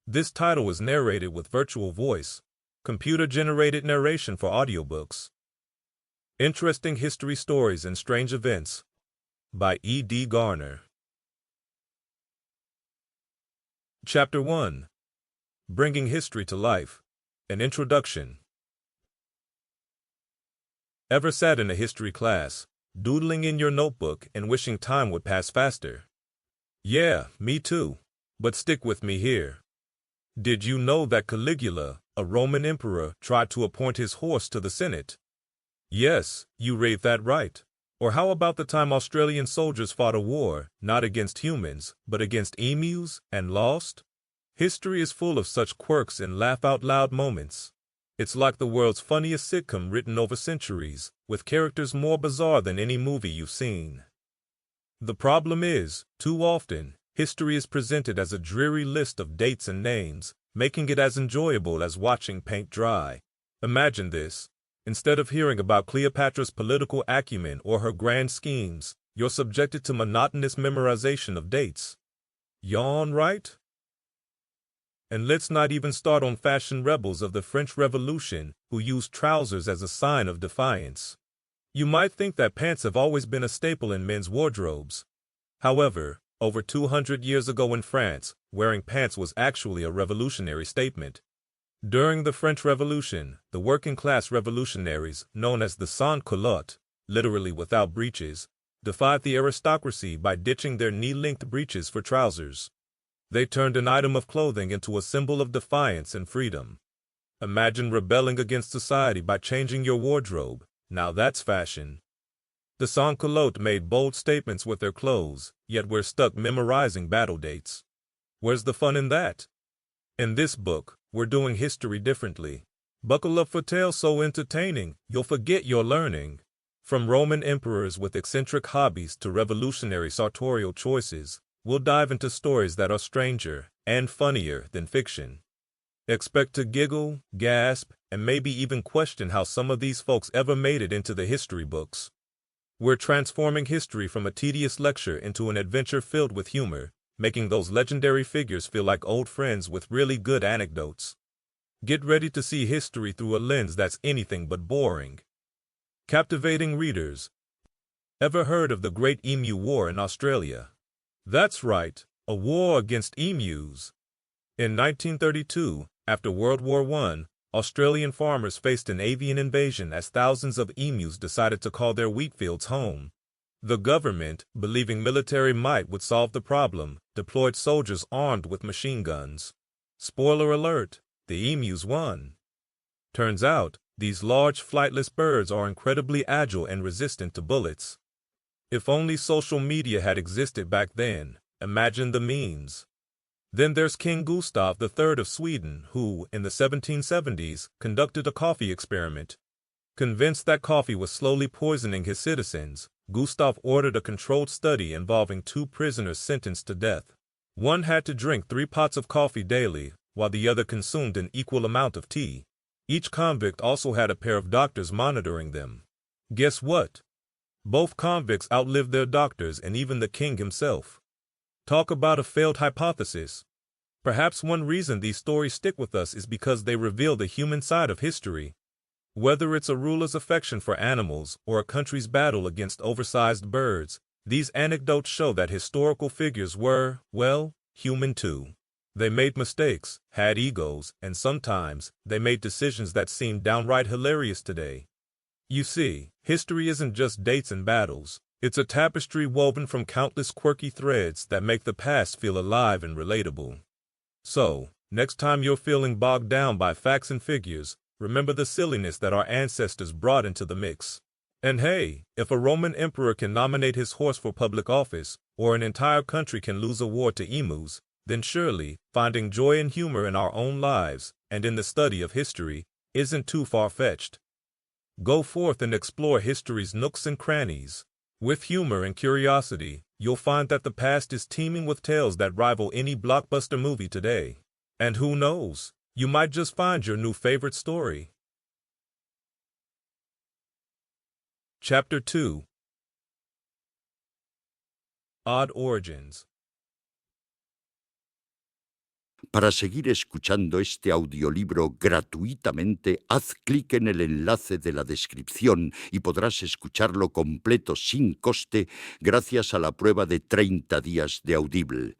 This title is narrated with virtual voice, computer-generated narration for audiobooks. Interesting History Stories and Strange Events by E.D. Garner. Chapter 1. Bringing History to Life. An Introduction. Ever sat in a history class, doodling in your notebook and wishing time would pass faster? Yeah, me too. But stick with me here. Did you know that Caligula, a Roman emperor, tried to appoint his horse to the Senate? Yes, you read that right. Or how about the time Australian soldiers fought a war, not against humans, but against emus, and lost? History is full of such quirks and laugh-out-loud moments. It's like the world's funniest sitcom written over centuries, with characters more bizarre than any movie you've seen. The problem is, too often, history is presented as a dreary list of dates and names, making it as enjoyable as watching paint dry. Imagine this. Instead of hearing about Cleopatra's political acumen or her grand schemes, you're subjected to monotonous memorization of dates. Yawn, right? And let's not even start on fashion rebels of the French Revolution who used trousers as a sign of defiance. You might think that pants have always been a staple in men's wardrobes. However, over 200 years ago in France, wearing pants was actually a revolutionary statement. During the French Revolution, the working-class revolutionaries, known as the sans-culottes, literally without breeches, defied the aristocracy by ditching their knee-length breeches for trousers. They turned an item of clothing into a symbol of defiance and freedom. Imagine rebelling against society by changing your wardrobe. Now that's fashion. The sans-culottes made bold statements with their clothes, yet we're stuck memorizing battle dates. Where's the fun in that? In this book, we're doing history differently. Buckle up for tales so entertaining, you'll forget you're learning. From Roman emperors with eccentric hobbies to revolutionary sartorial choices, we'll dive into stories that are stranger and funnier than fiction. Expect to giggle, gasp, and maybe even question how some of these folks ever made it into the history books. We're transforming history from a tedious lecture into an adventure filled with humor, making those legendary figures feel like old friends with really good anecdotes. Get ready to see history through a lens that's anything but boring. Captivating readers. Ever heard of the Great Emu War in Australia? That's right, a war against emus. In 1932, after World War I, Australian farmers faced an avian invasion as thousands of emus decided to call their wheat fields home. The government, believing military might would solve the problem, deployed soldiers armed with machine guns. Spoiler alert, the emus won. Turns out, these large flightless birds are incredibly agile and resistant to bullets. If only social media had existed back then, imagine the memes. Then there's King Gustav III of Sweden, who, in the 1770s, conducted a coffee experiment. Convinced that coffee was slowly poisoning his citizens, Gustav ordered a controlled study involving 2 prisoners sentenced to death. One had to drink 3 pots of coffee daily, while the other consumed an equal amount of tea. Each convict also had a pair of doctors monitoring them. Guess what? Both convicts outlived their doctors and even the king himself. Talk about a failed hypothesis. Perhaps one reason these stories stick with us is because they reveal the human side of history. Whether it's a ruler's affection for animals or a country's battle against oversized birds, these anecdotes show that historical figures were, well, human too. They made mistakes, had egos, and sometimes they made decisions that seem downright hilarious today. You see, history isn't just dates and battles. It's a tapestry woven from countless quirky threads that make the past feel alive and relatable. So, next time you're feeling bogged down by facts and figures, remember the silliness that our ancestors brought into the mix. And hey, if a Roman emperor can nominate his horse for public office, or an entire country can lose a war to emus, then surely, finding joy and humor in our own lives, and in the study of history, isn't too far-fetched. Go forth and explore history's nooks and crannies. With humor and curiosity, you'll find that the past is teeming with tales that rival any blockbuster movie today. And who knows, you might just find your new favorite story. Chapter 2. Odd Origins. Para seguir escuchando este audiolibro gratuitamente, haz clic en el enlace de la descripción y podrás escucharlo completo sin coste gracias a la prueba de 30 días de Audible.